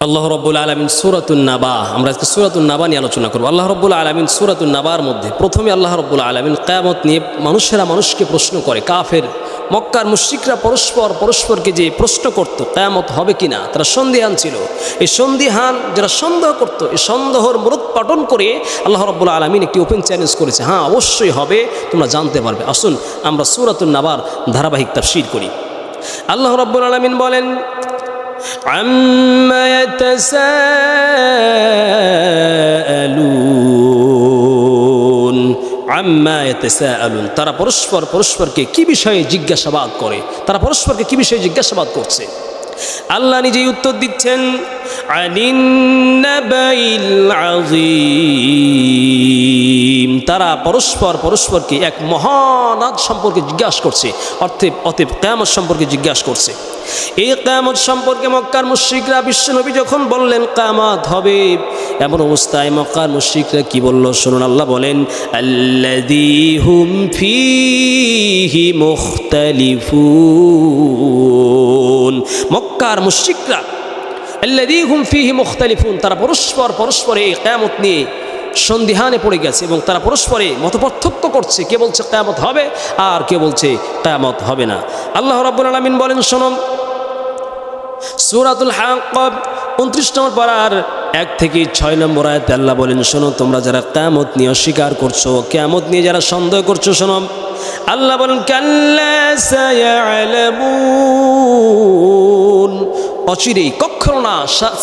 আল্লাহ রাব্বুল আলামিন সূরাতুন নাবা, আমরা আজকে সূরাতুন নাবা নিয়ে আলোচনা করব। আল্লাহ রাব্বুল আলামিন সূরাতুন নাবার মধ্যে প্রথমে আল্লাহ রাব্বুল আলামিন কিয়ামত নিয়ে মানুষেরা মানুষকে প্রশ্ন করে। কাফের মক্কার মুশরিকরা পরস্পরকে যে প্রশ্ন করত কিয়ামত হবে কিনা, তারা সন্দিহান ছিল। এই সন্দিহান যারা সন্দেহ করত, এই সন্দেহর মূলোৎপাটন করে আল্লাহ রাব্বুল আলামিন একটি ওপেন চ্যালেঞ্জ করেছে, হ্যাঁ অবশ্যই হবে, তোমরা জানতে পারবে। আসুন আমরা সূরাতুন নাবার ধারাবাহিক তাফসীর করি। আল্লাহ রাব্বুল আলামিন বলেন, عما يتساءلون عما يتساءلون তারা পরস্পরকে কি বিষয়ে জিজ্ঞাসাবাদ করে, তারা পরস্পরকে কি বিষয়ে জিজ্ঞাসাবাদ করছে। আল্লাহ নিজেই উত্তর দিচ্ছেন, আনিন নাবাইল আযীম। তারা পরস্পরকে এক মহানাদ সম্পর্কে জিজ্ঞাসা করছে, অতএব কিয়ামত সম্পর্কে জিজ্ঞাসা করছে। এই কিয়ামত সম্পর্কে মক্কার মুশরিকরা বিশ্বনবী যখন বললেন কিয়ামত হবে, এমন অবস্থায় মক্কার মুশরিকরা কি বলল শুনুন। আল্লাহ বলেন, আল্লাযী হুম ফীহি মুখতালিফুন। মক্কার মুশরিকরা আল্লাযী হুম ফীহি মুখতালিফুন, তারা পরস্পরে এই কিয়ামত নিয়ে সন্দিহানে পড়ে গেছে এবং তারা পরস্পরে মতপার্থক্য করছে। কে বলছে কিয়ামত হবে আর কে বলছে কিয়ামত হবে না। আল্লাহ রাব্বুল আলামিন বলেন, শোনো সূরাতুল হাক্কাব 29 নম্বর পারার 1 থেকে 6 নম্বর আয়াতে আল্লাহ বলেন, শোনো তোমরা যারা কিয়ামত নিয়ে অস্বীকার করছো, কিয়ামত নিয়ে যারা সন্দেহ করছো, শোনো আল্লাহ বলেন, কাল্লা সায়ালামুন, অচিরেই, কখনো না,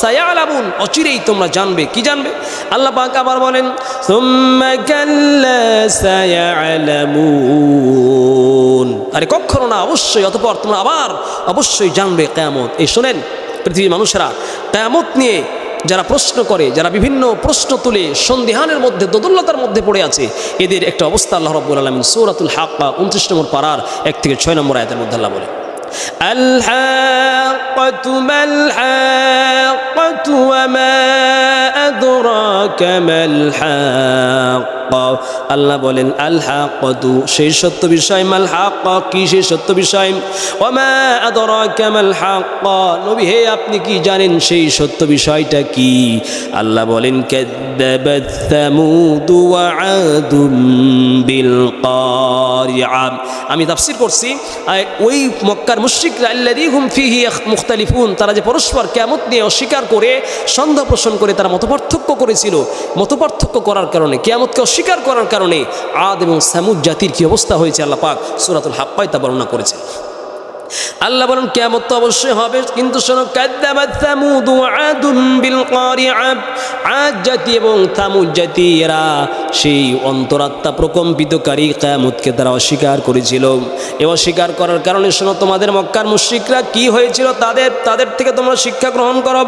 সায়ালামুন, অচিরেই তোমরা জানবে। কি জানবে? আল্লাহ পাক আবার বলেন, সুম্মা কাল্লা সায়ালামুন, আরে কখনো না, অবশ্যই, অতঃপর তোমরা আবার অবশ্যই জানবে কিয়ামত। এই শোনেন, পৃথিবীর মানুষেরা কিয়ামত নিয়ে যারা প্রশ্ন করে, যারা বিভিন্ন প্রশ্ন তুলে সন্দিহানের মধ্যে, দোদুল্যতার মধ্যে পড়ে আছে, এদের একটা অবস্থা আল্লাহ রাব্বুল আলামিন সূরাতুল হাক্কা 29 নম্বর পারার 1 থেকে 6 নম্বর আয়াতের মধ্যে আল্লাহ বলে, আল হাক্কাতু মাল হাক্কাতু ওয়া মা আদরাকা মাল হাক্কা। আল্লাহ বলেন, আল হাক্কাতু, সেই সত্য বিষয়, মাল হাক্কা, কি সেই সত্য বিষয়, ওয়া মা আদরাকা মাল হাক্কা, নবী হে আপনি কি জানেন সেই সত্য বিষয়টা কি? আল্লাহ বলেন, কাযযাবাত সামুদ ওয়া আদুম বিল কারিআ। আমি তাফসীর করছি, ওই মক্কার মুশরিকরা আল্লাযী হুম ফীহি মুখতালিফুন, তারা যে পরস্পর কিয়ামত নিয়ে অস্বীকার করে, সন্দেহ পোষণ করে তারা মতপার্থক্য করেছিল। মতপার্থক্য করার কারণে, কিয়ামতকে অস্বীকার করার কারণে আদ এবং সামুদ জাতির কি অবস্থা হয়েছে আল্লাহ পাক সূরাতুল হাক্কায় তা বর্ণনা করেছেন। আল্লাহ বলেন, কিয়ামত তো অবশ্যই হবে, কিন্তু শোনো, কাযযাবাত সামুদ ওয়া আদুম বিল কারিআ, আদ জাতি এবং সামুদ জাতি এরা সেই অন্তরাত্মা প্রকম্পিতকারী কিয়ামতকে তারা অস্বীকার করেছিল। এই অস্বীকার করার কারণে শোনো, তোমাদের মক্কার মুশরিকরা কি হয়েছিল, তাদের থেকে তোমরা শিক্ষা গ্রহণ করো।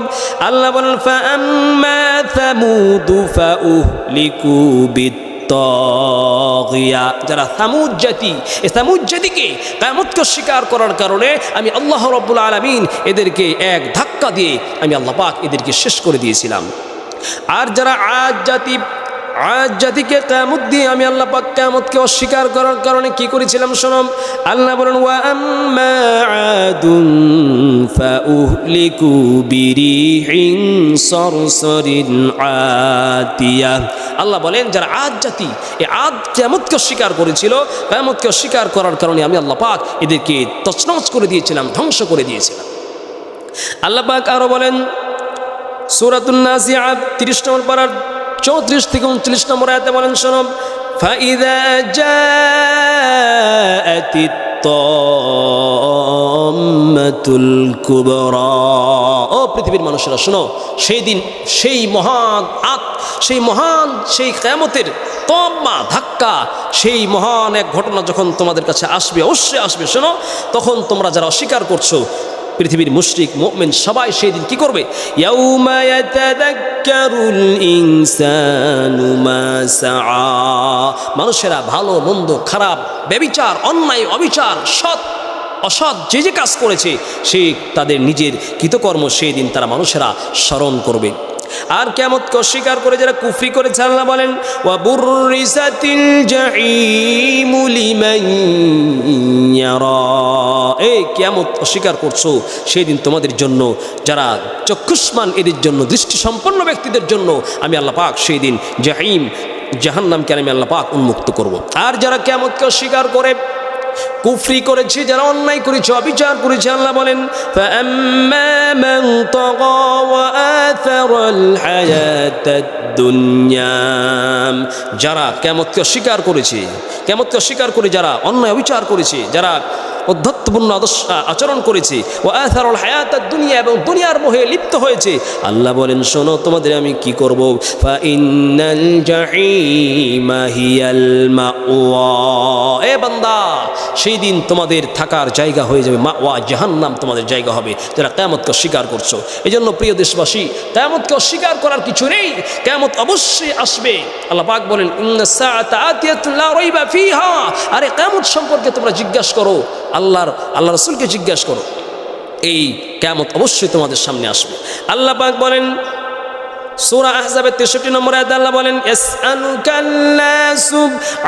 আল্লাহ বলেন, ফাআম্মা সামুদু ফাউহলিকু বিত তাগিয়া, যারা সামুদ জাতি, এই সামুদ জাতিকে কিয়ামতকে অস্বীকার করার কারণে আমি আল্লাহ রাব্বুল আলামিন এদেরকে এক ধাক্কা দিয়ে আমি আল্লাহ পাক এদেরকে শেষ করে দিয়েছিলাম। আর যারা আদ জাতিকে কিয়ামত দিয়ে আমি আল্লাহ পাক কিয়ামতকে অস্বীকার করার কারণে কি করেছিলাম শোনো। আল্লাহ বলেন, ওয়া আম্মা আদুন ফাউহলিকু বিরিহিন সরসরিন আতিয়া। আল্লাহ বলেন, যারা আদ জাতি, এই আদ কিয়ামতকে অস্বীকার করেছিল, কিয়ামতকে অস্বীকার করার কারণে আমি আল্লাহ পাক এদেরকে তছনছ করে দিয়েছিলাম, ধ্বংস করে দিয়েছিলাম। আল্লাহ পাক আরো বলেন, সূরাতুন নাজিআত 30 নম্বর পারার 34 থেকে 29 নম্বর আয়াতে বলেন, শোনো, ফাইযা জাআতিত তাম্মাতুল কুবরা। ও পৃথিবীর মানুষেরা শোনো, সেই দিন, সেই মহান কিয়ামতের তাম্মা, ধাক্কা, সেই মহান এক ঘটনা যখন তোমাদের কাছে আসবে, অবশ্যই আসবে। শোনো, তখন তোমরা যারা অস্বীকার করছো, পৃথিবীর মুশরিক মুমিন সবাই সেই দিন কি করবে? ইয়াউমা ইয়াতাযাক্কারুল ইনসানু মা সাআ। মানুষেরা ভালো মন্দ, খারাপ, ব্যভিচার, অন্যায়, অবিচার, সৎ অসৎ যে কাজ করেছে, সেই তাদের নিজের কৃতকর্ম সেই দিন তারা মানুষেরা স্মরণ করবে। আর কিয়ামতকে অস্বীকার করে যারা কুফরি করেছে আল্লাহ বলেন ওয়া বুররিসাতিল জাহিমু লিমান ইয়ারা। এই কিয়ামত অস্বীকার করছো, সেই দিন তোমাদের জন্য যারা চক্ষুষ্মান এদের জন্য দৃষ্টি সম্পন্ন ব্যক্তিদের জন্য আমি আল্লাহ পাক সেই দিন জাহান্নামকে আমি আল্লাহ পাক উন্মুক্ত করব। আর যারা কিয়ামতকে অস্বীকার করে কুফরি করেছে, যারা অন্যায় করেছে, অবিচার করেছে, আল্লাহ বলেন ফাআম্মা মান তাগা ওয়া আথারাল হায়াতাদ দুনিয়া। যারা কিয়ামতকে অস্বীকার করেছে, কিয়ামতকে অস্বীকার করে যারা অন্যায় অবিচার করেছে, যারা অধ্যত্বপূর্ণ আচরণ করেছে, ও আথারুল হায়াতাদ দুনিয়া, এবং দুনিয়ার মোহে লিপ্ত হয়েছে, আল্লাহ বলেন শোনো তোমাদের আমি কি করব, ফা ইন্নাল জাহিমা হিয়াল মাওয়া। এ বান্দা, সেই দিন তোমাদের থাকার জায়গা হয়ে যাবে মাওয়া, জাহান্নাম তোমাদের জায়গা হবে যারা কিয়ামতকে অস্বীকার করছো। এজন্য প্রিয় দেশবাসী, কিয়ামতকে অস্বীকার করার কিছু নেই, কিয়ামত অবশ্যই আসবে। আল্লাহ পাক বলেন ইন্নাস সাআতা আতিয়াতুন লা রাইবা ফিহা। আরে কিয়ামত সম্পর্কে তোমরা জিজ্ঞাসা করো, আল্লাহ রাসূলকে জিজ্ঞাসা করো, এই কিয়ামত অবশ্যই তোমাদের সামনে আসবে। আল্লাহ পাক বলেন সূরা আহজাবের 63 নম্বর আয়াতে আল্লাহ বলেন ইয়াসআলুকান নাসু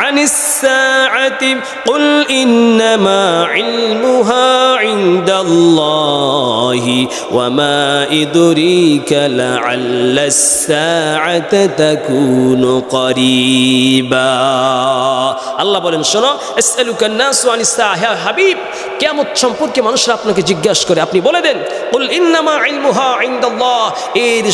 আনিস সাআতি কুল ইন্নামা ইলমুহা ইনদাল্লাহি ওয়া মা ইদরিকা লাআল্লাস সাআতা তাকুনু করিবা। আল্লাহ বলেন শোনো, ইয়াসআলুকান নাসু আনিস সাআ, হে হাবিব কিয়ামত সম্পর্কে মানুষরা আপনাকে জিজ্ঞাসা করে, আপনি বলে দেন কুল ইন্নামা ইলমুহা ইনদাল্লাহ, এর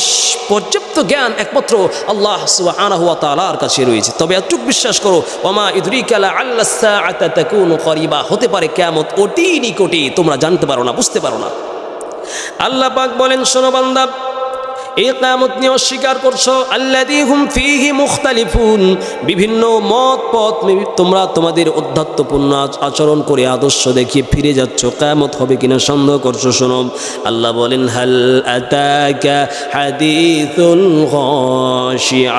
পর্যাপ্ত জ্ঞান একমাত্র আল্লাহ সুবহানাহু ওয়া তাআলার কাছে রয়েছে। তবে এতটুকু বিশ্বাস করো, ওয়ামা ইদরিকা লাআল্লাস সাআতা তাকুনু করিবা, হতে পারে কিয়ামত অতি নিকটে, তোমরা জানতে পারো না, বুঝতে পারো না। আল্লাহ পাক বলেন শোনো বান্দা, এই কিয়ামত নিয়ে অস্বীকার করছো, আল্লাযী হুম ফীহি মুখতালিফুন, বিভিন্ন মত পথ তোমরা তোমাদের অধ্যাত্মপূর্ণ আচরণ করে আদর্শ দেখিয়ে ফিরে যাচ্ছ, কিয়ামত হবে কিনা সন্দেহ করছো। শোনো আল্লাহ বলেন হাল আতাকা হাদিসুল গাশিয়া।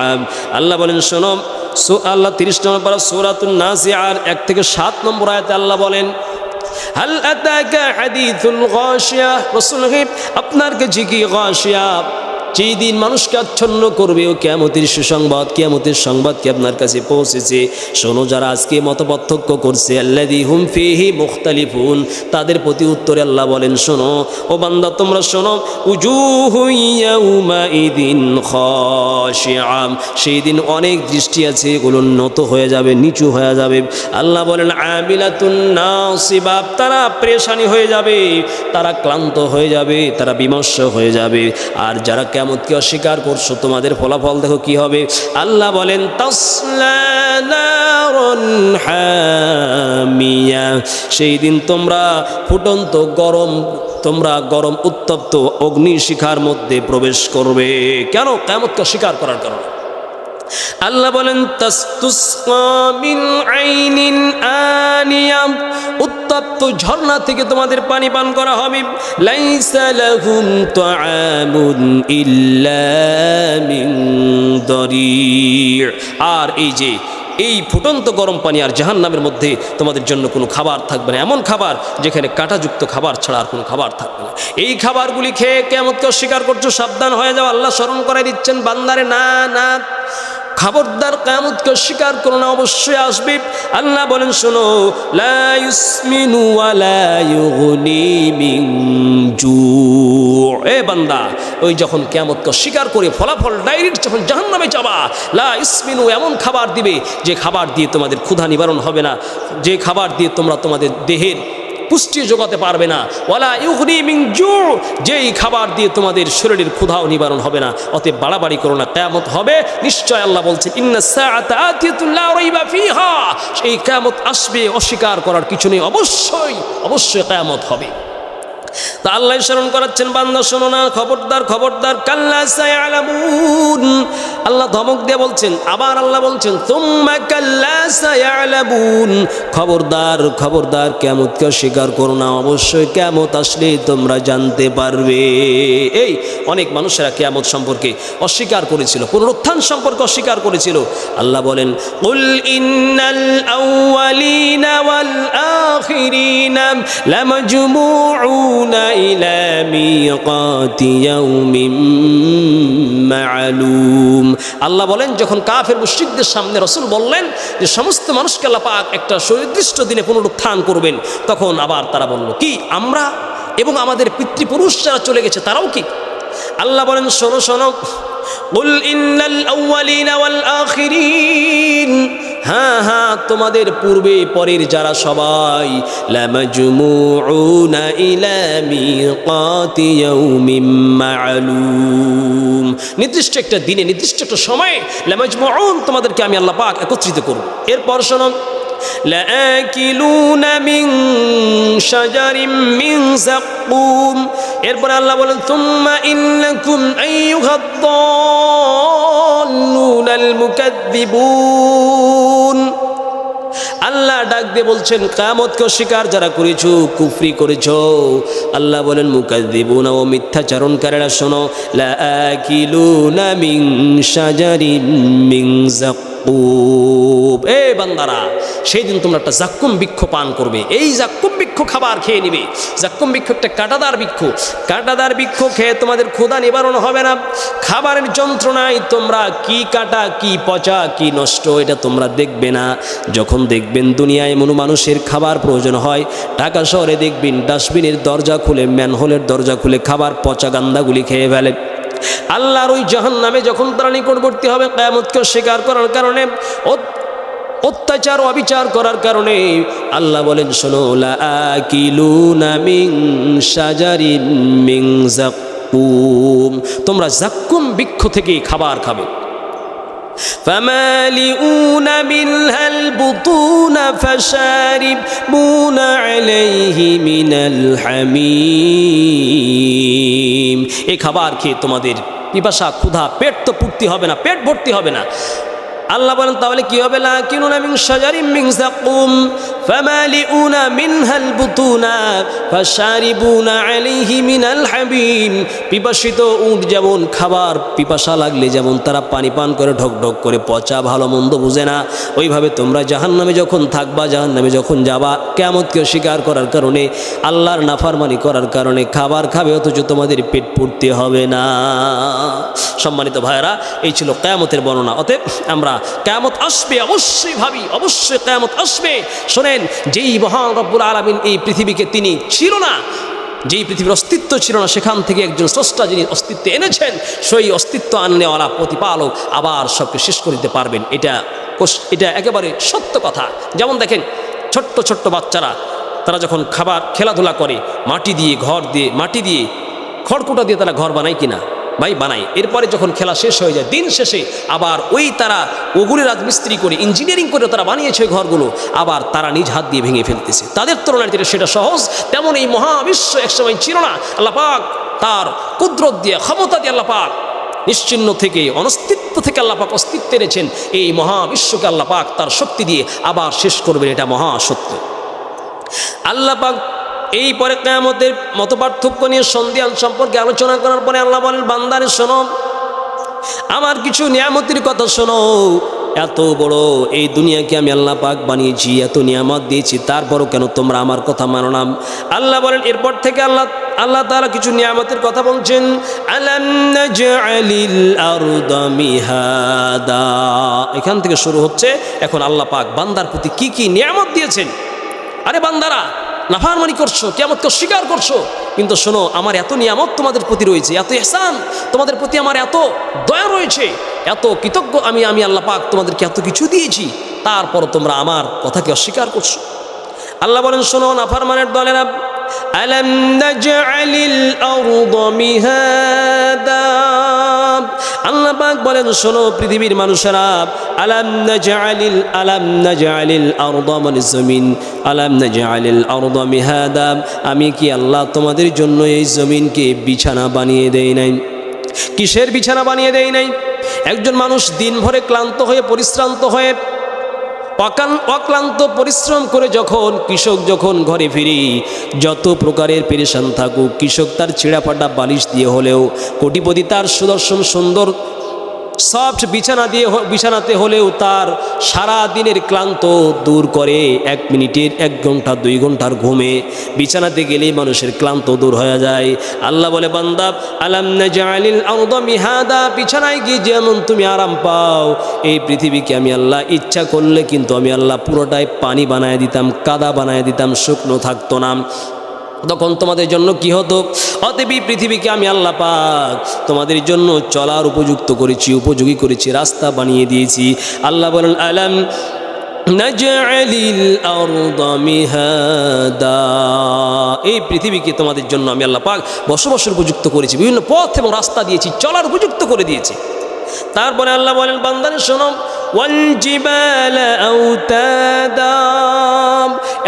আল্লাহ বলেন শোনো, আল্লাহ 30 নম্বর পারা সূরাতুন নাজিআর 1 থেকে 7 নম্বর আয়াতে আল্লাহ বলেন হাল আতাকা হাদিসুল গাশিয়া। রাসূল আপনার কাছে কি গাশিয়া, যেই দিন মানুষকে আচ্ছন্ন করবে, ও কিয়ামতের সুসংবাদ, কিয়ামতের সংবাদ কি আপনার কাছে পৌঁছেছে? শোনো, যারা আজকে মতপার্থক্য করছে, আল্লাযী হুম ফীহি মুখতালিফুন, তাদের প্রতি উত্তরে আল্লাহ বলেন শোনো ও বান্দা তোমরা শোনো, উজুহু ইয়াউমাইদিন খাশিআ, সেই দিন অনেক দৃষ্টি আছে, এগুলো নত হয়ে যাবে, নিচু হয়ে যাবে। আল্লাহ বলেন আমিলাতুন নাসিবা, তারা পেরেশানি হয়ে যাবে, তারা ক্লান্ত হয়ে যাবে, তারা বিমর্ষ হয়ে যাবে। আর যারা কিয়ামতকে অস্বীকার করছো, তোমাদের ফলাফল দেখো কি হবে। আল্লাহ বলেন তাসলা নারুন হামিয়া, সেই দিন তোমরা ফুটন্ত গরম উত্তপ্ত অগ্নিশিখার মধ্যে প্রবেশ করবে। কেন? কিয়ামতকে অস্বীকার করার কারণে। আল্লাহ বলেন তাসতুসকা মিন আইনিন আনিয়া, উত্তপ্ত ঝর্ণা থেকে তোমাদের পানি পান করা হবে। লাইসা লাহুম তাআমুন ইল্লা মিন দারি', আর এই ফুটন্ত গরম পানি আর জাহান্নামের মধ্যে তোমাদের জন্য কোনো খাবার থাকবে না, এমন খাবার যেখানে কাঁটাযুক্ত খাবার ছাড়া আর কোনো খাবার থাকবে না। এই খাবারগুলি খেয়ে কিয়ামতকে অস্বীকার করছো, সাবধান হয়ে যাও। আল্লাহ স্মরণ করাই দিচ্ছেন বান্দারে, না না খবরদার কিয়ামতকে অস্বীকার করো না, অবশ্যই আসবে। আল্লাহ বলেন শোনো, লা ইউসমিনু ওয়া লা ইউগনি মিন জু'। এ বান্দা, ওই যখন কিয়ামতকে অস্বীকার করে ফলাফল ডাইরেক্ট যখন জাহান্নামে যাবা, লা ইউসমিনু, এমন খাবার দিবে যে খাবার দিয়ে তোমাদের ক্ষুধা নিবারণ হবে না, যে খাবার দিয়ে তোমরা তোমাদের দেহের পুষ্টি যোগাতে পারবে না। ওয়ালা ইউগনি মিন জু', যেই খাবার দিয়ে তোমাদের শরীরের ক্ষুধাও নিবারণ হবে না। অতএব বাড়াবাড়ি করো না, কিয়ামত হবে নিশ্চয়। আল্লাহ বলছেন ইন্নাস সাআতা আতিয়াতুন লা রাইবা ফিহা, এই কিয়ামত আসবে, অস্বীকার করার কিছু নেই, অবশ্যই কিয়ামত হবে। তা আল্লাহ স্মরণ করাচ্ছেন বান্দা শোনো না, খবরদার কাল্লা সায়ালামুন, আল্লাহ ধমক দিয়ে বলছেন। আবার আল্লাহ বলছেন তুম্মা কাল্লা সায়ালামুন, খবরদার কিয়ামতকে অস্বীকার করো না, অবশ্যই কিয়ামত আসলে তোমরা জানতে পারবে। এই অনেক মানুষেরা কিয়ামত সম্পর্কে অস্বীকার করেছিল, পুনরুত্থান সম্পর্কে অস্বীকার করেছিল। আল্লাহ বলেন কুল ইন্নাল আউয়ালিনা ওয়াল আখিরিনা লামাজমুউনা ইলা মিকাতি ইয়াউমিন মা'লুম। আল্লাহ বলেন, যখন কাফের মুশরিকদের সামনে রাসূল বললেন যে সমস্ত মানুষকে আল্লাহ পাক একটা সুনির্দিষ্ট দিনে পুনরুত্থান করবেন, তখন আবার তারা বলল, কি আমরা এবং আমাদের পিতৃপুরুষ যারা চলে গেছে তারাও কি? আল্লাহ বলেন, শোনো শোনো, কুল ইন্নাল আউয়ালিনা ওয়াল আখিরিন, হ্যাঁ হ্যাঁ, তোমাদের পূর্বে পরের যারা সবাই, লামাজমুউনা ইলা মিকাতি ইয়াউমিন মা'লুম, নির্দিষ্ট একটা দিনে নির্দিষ্ট একটা সময়ে, লামাজমুউন, তোমাদেরকে আমি আল্লাহ পাক একত্রিত করব। এরপর শোনো, লাআকিলুনা মিন শাজারিম মিন যাক্কুম, এরপরে আল্লাহ বলেন, তুম্মা ইন্নাকুম আইয়ুহাদ-দাল্লুনাল মুকাদ্দিবুন। আল্লাহ ডাক দিয়ে বলছেন, কিয়ামতকে অস্বীকার যারা করেছো, কুফরি করেছো, আল্লাহ বলেন মুকাদ্দিবুন, ও মিথ্যাচারণকারীরা, শোনো, লাআকিলুনা মিন শাজারিম মিন যাক্কুম, এ বান্দারা, সেই দিন তোমরা একটা জাক্কুম বৃক্ষ পান করবে। এই জাক্কুম বৃক্ষ খাবার খেয়ে নিবে। জাক্কুম বৃক্ষ একটা কাঁটাদার বৃক্ষ, কাঁটাদার বৃক্ষ খেয়ে তোমাদের ক্ষুধা নিবারণ হবে না। খাবারের যন্ত্রণায় তোমরা কি কাটা, কি পচা, কি নষ্ট, এটা তোমরা দেখবে না। যখন দেখবেন দুনিয়ায় মনো মানুষের খাবার প্রয়োজন হয়, ঢাকা শহরে দেখবেন ডাস্টবিনের দরজা খুলে, ম্যানহোলের দরজা খুলে খাবার পচা গান্দাগুলি খেয়ে ফেলে। আল্লাহর ওই জাহান্নামে যখন তারা নিকটবর্তী হবে, কিয়ামতকে অস্বীকার করার কারণে, অত্যাচার ও অবিচার করার কারণে, আল্লাহ বলেন, শোনো, লাআকিলুনা মিন শাজারিন মিন যাক্কুম, তোমরা যাক্কুম বৃক্ষ থেকে খাবার খাবে। ফামালিউনা মিনহাল বুতুনা ফাশারিবুনা আলাইহি মিনাল হামিম, এই খাবার খেয়ে তোমাদের পিপাসা, ক্ষুধা, পেট তো পূর্তি হবে না, পেট ভর্তি হবে না। আল্লাহ বলেন, তাহলে কি হবে? লাকিনুনা মিন শাজারিম মিন যাক্কুম ফামালিউনা মিনহাল বুতুনা ফাশারিবুনা আলাইহি মিনাল হামিম, পিপাসিত উট যেমন খাবার পিপাসা লাগলে যেমন তারা পানি পান করে ঢক ঢক করে, পচা ভালো মন্দ বুঝে না, ওইভাবে তোমরা জাহান্নামে যখন থাকবা, জাহান্নামে যখন যাবা, কিয়ামতকে অস্বীকার করার কারণে, আল্লাহর নাফরমানি করার কারণে খাবার খাবে, অথচ তোমাদের পেট পূর্তি হবে না। সম্মানিত ভাইয়েরা, এই ছিল কিয়ামতের বর্ণনা। অতএব আমরা কিয়ামত আসবে অবশ্যই ভাবি, অবশ্যই কিয়ামত আসবে। শোনেন, যেই মহান রব্বুল আলামিন এই পৃথিবীকে তিনি ছিল না, যেই পৃথিবীর অস্তিত্ব ছিল না, সেখান থেকে একজন স্রষ্টা যিনি অস্তিত্ব এনেছেন, সেই অস্তিত্ব আননেওয়ালা প্রতিপালক আবার সবকে শেষ করে দিতে পারবেন। এটা একেবারে সত্য কথা। যেমন দেখেন, ছোট্ট ছোট্ট বাচ্চারা তারা যখন খাবার খেলাধুলা করে, মাটি দিয়ে, ঘর দিয়ে, মাটি দিয়ে, খড়কুটা দিয়ে তারা ঘর বানায় কিনা? ভাই বানাই। এরপরে যখন খেলা শেষ হয়ে যায়, দিন শেষে আবার ওই তারা ওগুলি রাজমিস্ত্রি করে, ইঞ্জিনিয়ারিং করে তারা বানিয়েছে ওই ঘরগুলো, আবার তারা নিজ হাত দিয়ে ভেঙে ফেলতেছে। তাদের তুলনায় যেটা সেটা সহজ, তেমন এই মহাবিশ্ব একসময় ছিল না। আল্লাহ পাক তার কুদরত দিয়ে, ক্ষমতা দিয়ে আল্লাহ পাক নিশ্চিহ্ন থেকে, অনস্তিত্ব থেকে আল্লাহ পাক অস্তিত্ব এনেছেন। এই মহাবিশ্বকে আল্লাহ পাক তার শক্তি দিয়ে আবার শেষ করবেন, এটা মহাসত্য। আল্লাহ পাক এই পরে কিয়ামতের মতপার্থক্য নিয়ে সন্ধিয়ান সম্পর্কে আলোচনা করার পরে আল্লাহ বলেন, বান্দারে শোনো, আমার কিছু নিয়ামতের কথা শোনো। এত বড় এই দুনিয়াকে আমি আল্লাহ পাক বানিয়েছি, এত নিয়ামত দিয়েছি, তারপরও কেন তোমরা আমার কথা মানো না? আল্লাহ বলেন, এরপর থেকে আল্লাহ তাআলা কিছু নিয়ামতের কথা বলছেন। আলাম নাজআলিল আরদা মিহাদা, এখান থেকে শুরু হচ্ছে। এখন আল্লাহ পাক বান্দার প্রতি কি কি নিয়ামত দিয়েছেন। আরে বান্দারা, নাফরমানি করছো, কিয়ামতকে অস্বীকার করছো, কিন্তু শোনো, আমার এত নিয়ামত তোমাদের প্রতি রয়েছে, এত ইহসান তোমাদের প্রতি আমার এত দয়া রয়েছে, এত কৃতজ্ঞ আমি আল্লাহ পাক তোমাদেরকে এত কিছু দিয়েছি, তারপর তোমরা আমার কথাকে অস্বীকার করছো। আল্লাহ বলেন, শোনো নাফরমানের দলেরা, আলাম নাজআলিল আরদা মিহাদা, আল্লাহ পাক বলেন, শোনো পৃথিবীর মানুষেরা, আলাম নাজআলিল আরদা মানে জমিন, আলাম নাজআলিল আরদা মিহাদা, আমি কি আল্লাহ তোমাদের জন্য এই জমিনকে বিছানা বানিয়ে দেই নাই? কিসের বিছানা বানিয়ে দেই নাই? একজন মানুষ দিন ভরে ক্লান্ত হয়ে, পরিশ্রান্ত হয়ে, অক্লান্ত পরিশ্রম করে যখন কৃষক যখন ঘরে ফিরি, যত প্রকারের পেরেশান থাকুক, কৃষক তার ছিঁড়া ফাটা বালিশ দিয়ে হলেও, কোটিপতি তার সুদর্শন সুন্দর সফট বিছানাতে হলেও তার সারা দিনের ক্লান্ত দূর করে 1 মিনিটের 1 ঘন্টা 2 ঘন্টার ঘুমে বিছানাতে গেলেই মানুষের ক্লান্ত দূর হয়ে যায়। আল্লাহ বলে বান্দা আলাম নাজআলিল আরদা মিহাদা, বিছানায় গিয়ে যেমন তুমি আরাম পাও এই পৃথিবীকে আমি আল্লাহ ইচ্ছা করলে কিন্তু আমি আল্লাহ পুরোটাই পানি বানায় দিতাম, কাদা বানায় দিতাম, শুকনো থাকতো না। তখন তোমাদের জন্য কি হতো? অতএব পৃথিবীকে আমি আল্লাহ পাক তোমাদের জন্য চলার উপযুক্ত করেছি, উপযোগী করেছি, রাস্তা বানিয়ে দিয়েছি। আল্লাহ বলেন আলাম নাজআলিল আরদা মিহাদা, এই পৃথিবীকে তোমাদের জন্য আমি আল্লাহ পাক বসবাসের উপযুক্ত করেছি, বিভিন্ন পথ এবং রাস্তা দিয়েছি, চলার উপযুক্ত করে দিয়েছি। তারপরে আল্লাহ বলেন বান্দারে শোনো, ওয়াল জিবালা আওতাদা,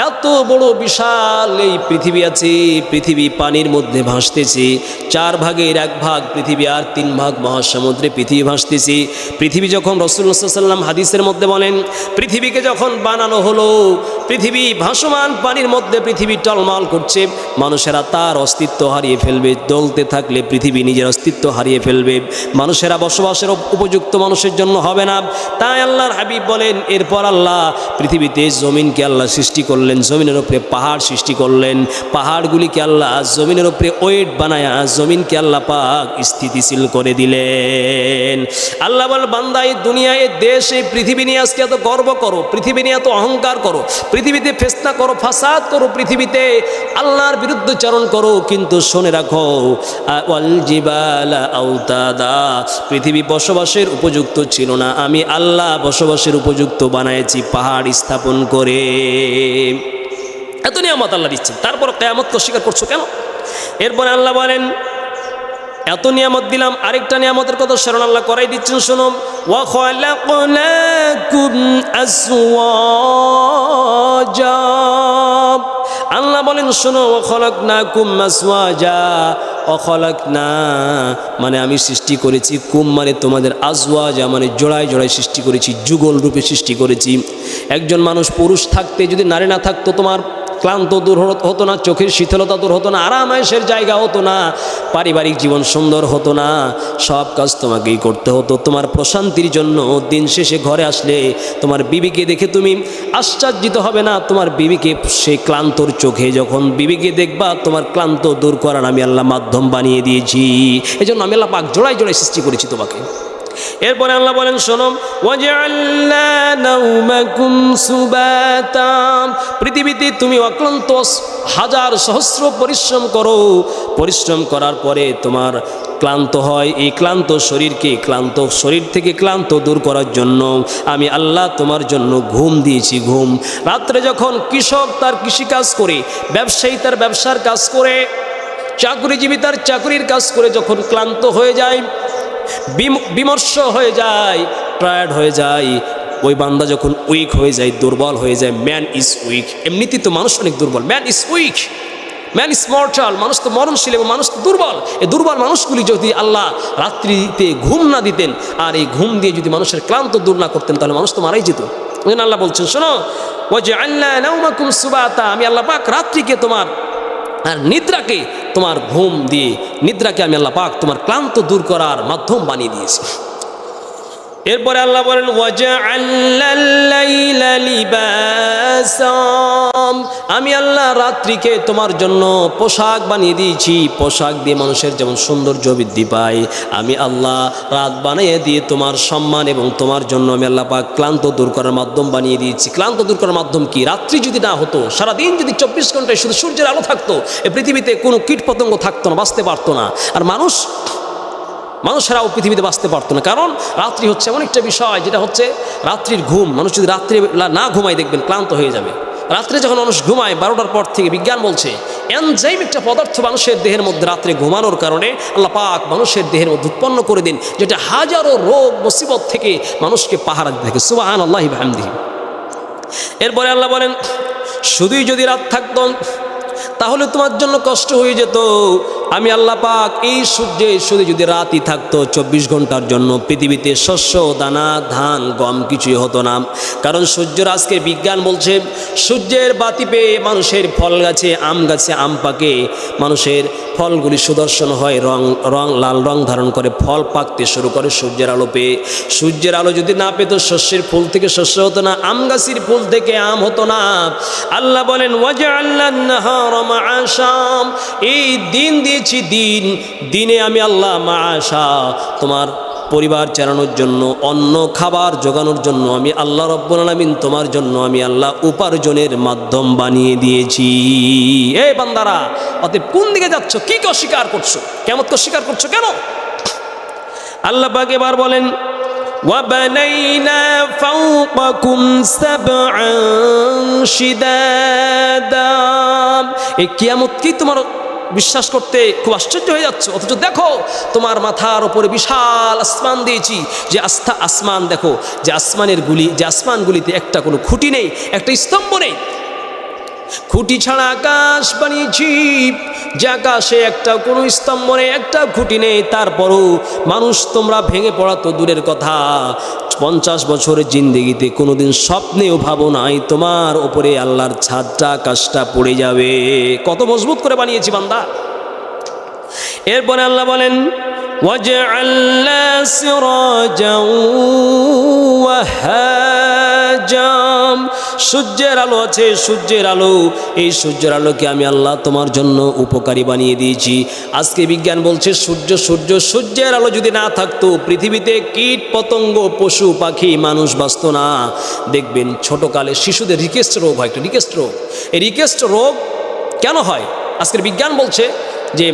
এত বড় বিশাল এই পৃথিবী আছে, পৃথিবী পানির মধ্যে ভাসতেছে, 4 ভাগের 1 ভাগ পৃথিবী আর 3 ভাগ মহাসমুদ্রে পৃথিবী ভাসতেছে। পৃথিবী যখন রাসূলুল্লাহ সাল্লাল্লাহু আলাইহি ওয়াসাল্লাম হাদিসের মধ্যে বলেন পৃথিবীকে যখন বানানো হলো, পৃথিবী ভাসমান পানির মধ্যে পৃথিবী টলমল করছে, মানুষেরা তার অস্তিত্ব হারিয়ে ফেলবে, দলতে থাকলে পৃথিবী নিজের অস্তিত্ব হারিয়ে ফেলবে, মানুষেরা বসবাসের উপযুক্ত মানুষের জন্য হবে না। তাই আল্লাহর হাবিব বলেন এরপর আল্লাহ পৃথিবীতে জমিনকে আল্লাহ সৃষ্টি করলেন, জমিনের উপরে পাহাড় সৃষ্টি করলেন, পাহাড়গুলিকে আল্লাহ জমিনের উপরে ওয়েট বানায়া জমিনকে আল্লাহ পাক স্থিতিশীল করে দিলেন। আল্লাহ বল বান্দা এই দুনিয়া, এই দেশ, এই পৃথিবী নিয়ে আজকে এত গর্ব করো, পৃথিবী নিয়ে এত অহংকার করো, পৃথিবীতে ফেসনা করো, ফাসাদ করো, পৃথিবীতে আল্লাহর বিরুদ্ধচারণ করো, কিন্তু শুনে রাখো ওয়াল জিবালা আওতাদা, পৃথিবী বসবাসের উপযুক্ত ছিল না, আমি আল্লাহ বসবাসের উপযুক্ত বানাইছি পাহাড় স্থাপন করে। এত নিয়ামত আল্লাহ দিচ্ছেন, তারপর কিয়ামতকে অস্বীকার করছো কেন? এরপরে আল্লাহ বলেন এত নিয়ামত দিলাম, আরেকটা নিয়ামতের কথা স্মরণ আল্লাহ করাই দিচ্ছেন, শোনো, ওয়া খালাকনাকুম আসওয়াজা, আল্লাহ বলেন শোনো, ওয়া খালাকনাকুম আসওয়াজা, অখলাকনা মানে আমি সৃষ্টি করেছি, কুম মানে তোমাদের, আজওয়াজা মানে জোড়ায় জোড়ায় সৃষ্টি করেছি, যুগল রূপে সৃষ্টি করেছি। একজন মানুষ পুরুষ থাকতে যদি নারী না থাকতো, তোমার ক্লান্ত দূর হতো না, চোখের শীতলতা দূর হতো না, আরামায়েশের জায়গা হতো না, পারিবারিক জীবন সুন্দর হতো না, সব কাজ তোমাকেই করতে হতো। তোমার প্রশান্তির জন্য দিন শেষে ঘরে আসলে তোমার বিবিকে দেখে তুমি আশ্চর্যিত হবে না, তোমার বিবিকে সেই ক্লান্তর চোখে যখন বিবিকে দেখবা, তোমার ক্লান্ত দূর করার আমি আল্লাহ মাধ্যম বানিয়ে দিয়েছি। এই জন্য আমি আল্লাহ পাক জোড়ায় জোড়ায় সৃষ্টি করেছি তোমাকে। এরপরে আল্লাহ বলেন শোনো, ওয়াজআলনা নাওমাকুম সুবাতা, পৃথিবীতে তুমি অক্লান্ত হাজার সহস্র পরিশ্রম করো, পরিশ্রম করার পরে তোমার ক্লান্ত হয়, এই ক্লান্ত শরীরকে, ক্লান্ত শরীর থেকে ক্লান্ত দূর করার জন্য আমি আল্লাহ তোমার জন্য ঘুম দিয়েছি, ঘুম। রাত্রে যখন কৃষক তার কৃষিকাজ করে, ব্যবসায়ী তার ব্যবসার কাজ করে, চাকরিজীবী তার চাকরির কাজ করে যখন ক্লান্ত হয়ে যায়, বিমর্ষ হয়ে যায়, টায়ার্ড হয়ে যায়, ওই বান্দা যখন উইক হয়ে যায়, দুর্বল হয়ে যায়, ম্যান ইজ উইক, এমনিতেই তো মানুষ অনেক দুর্বল, man is weak, man is mortal, মানুষ তো মরণশীল এবং মানুষ তো দুর্বল। এই দুর্বল মানুষগুলি যদি আল্লাহ রাত্রিতে ঘুম না দিতেন, আর এই ঘুম দিয়ে যদি মানুষের ক্লান্ত দূর না করতেন, তাহলে মানুষ তো মারাই যেত। ওই জন্য আল্লাহ বলছেন শোনো, ওয়াজআলনা নাওমাকুম সুবাতা, আমি আল্লাহ পাক রাত্রিকে তোমার আর নিদ্রাকে, তোমার ঘুম দিয়ে নিদ্রাকে আমি আল্লাহ পাক তোমার ক্লান্ত দূর করার মাধ্যম বানিয়ে দিয়েছি। এরপরে আল্লাহ বলেন ওয়াজআলনাল লাইলা লিবাসা, আমি আল্লাহ রাত্রিকে তোমার জন্য পোশাক বানিয়ে দিয়েছি, পোশাক দিয়ে মানুষের যেমন সৌন্দর্য বৃদ্ধি পায়, আমি আল্লাহ রাত বানিয়ে দিয়ে তোমার সম্মান এবং তোমার জন্য আমি আল্লাহ পাক ক্লান্ত দূর করার মাধ্যম বানিয়ে দিয়েছি। ক্লান্ত দূর করার মাধ্যম কি? রাত্রি যদি না হতো, সারাদিন যদি 24 ঘন্টায় শুধু সূর্যের আলো থাকতো, এই পৃথিবীতে কোনো কীট পতঙ্গ থাকতো না, বাঁচতে পারতো না, আর মানুষেরাও পৃথিবীতে বাঁচতে পারতো না। কারণ রাত্রি হচ্ছে এমন একটা বিষয় যেটা হচ্ছে রাত্রির ঘুম। মানুষ যদি রাত্রে না ঘুমায় দেখবেন ক্লান্ত হয়ে যাবে। রাত্রে যখন মানুষ ঘুমায় 12টার পর থেকে, বিজ্ঞান বলছে এনজাইম একটা পদার্থ মানুষের দেহের মধ্যে রাত্রে ঘুমানোর কারণে আল্লাহ পাক মানুষের দেহের মধ্যে উৎপন্ন করে দিন, যেটা হাজারো রোগ মুসিবত থেকে মানুষকে পাহারা দিতে থাকে। সুবহানাল্লাহি ওয়া বিহামদিহি। এরপরে আল্লাহ বলেন শুধুই যদি রাত থাকতো তাহলে তোমার জন্য কষ্ট হয়ে যেত, আমি আল্লাহ পাক এই সূর্যে শুধু যদি রাতই থাকতো 24 ঘন্টার জন্য পৃথিবীতে শস্য দানা ধান গম কিছুই হতো না। কারণ সূর্যের আজকে বিজ্ঞান বলছে সূর্যের বাতি পেয়ে মানুষের ফল গাছে আম পাকে, মানুষের ফলগুলি সুদর্শন হয়, রং লাল রং ধারণ করে, ফল পাকতে শুরু করে সূর্যের আলো পেয়ে। সূর্যের আলো যদি না পেত শস্যের ফুল থেকে শস্য হতো না, আম গাছের ফুল থেকে আম হতো না। আল্লাহ বলেন ওয়াজআলনান নাহারা মাআশা, এই দিন দিয়েছি দিনে আমি আল্লাহ মাআশা, তোমার পরিবার চালানোর জন্য, অন্ন খাবার জোগানোর জন্য আমি আল্লাহ রব্বুল আলামিন তোমার জন্য আমি আল্লাহ উপার্জনের মাধ্যম বানিয়ে দিয়েছি। এই বান্দারা, অতএব কোন দিকে যাচ্ছ? কি অস্বীকার করছো? কিয়ামতকে অস্বীকার করছো কেন? আল্লাহ পাক এবার বলেন وَبَنَيْنَا فَوْقَكُمْ سَبْعًا شِدَادًا। এই কিয়ামত কি তোমার বিশ্বাস করতে খুব আশ্চর্য হয়ে যাচ্ছে? অথচ দেখো তোমার মাথার উপরে বিশাল আসমান দিয়েছি, যে আসমান দেখো, যে আসমানগুলিতে একটা কোনো খুঁটি নেই, একটা স্তম্ভ নেই, খুঁটি ছাড়া আকাশ বানিয়েছি, যে আকাশে একটা কোনো স্তম্ভ নেই, একটা খুঁটি নেই। তারপরও মানুষ তোমরা ভেঙে পড়া তো দূরের কথা, 50 বছরের জিন্দেগিতে কোনোদিন স্বপ্নেও ভাবো নাই তোমার ওপরে আল্লাহর ছাদটা আকাশটা পড়ে যাবে। কত মজবুত করে বানিয়েছি বান্দা। এরপরে আল্লাহ বলেন ওয়াজআলনা সিরাজাও ওয়াহাজা, সূর্যের আলো আছে, সূর্যের আলো, এই সূর্যের আলোকে আমি আল্লাহ তোমার জন্য উপকারী বানিয়ে দিয়েছি। আজকে বিজ্ঞান বলছে সূর্যের আলো যদি না থাকতো পৃথিবীতে কীট পতঙ্গ পশু পাখি মানুষ বাঁচত না। দেখবেন ছোটকালে শিশুদের রিকেস্ট রোগ হয়, একটা রিকেস্ট রোগ। এই রিকেস্ট রোগ কেন হয়? আজকের বিজ্ঞান বলছে যে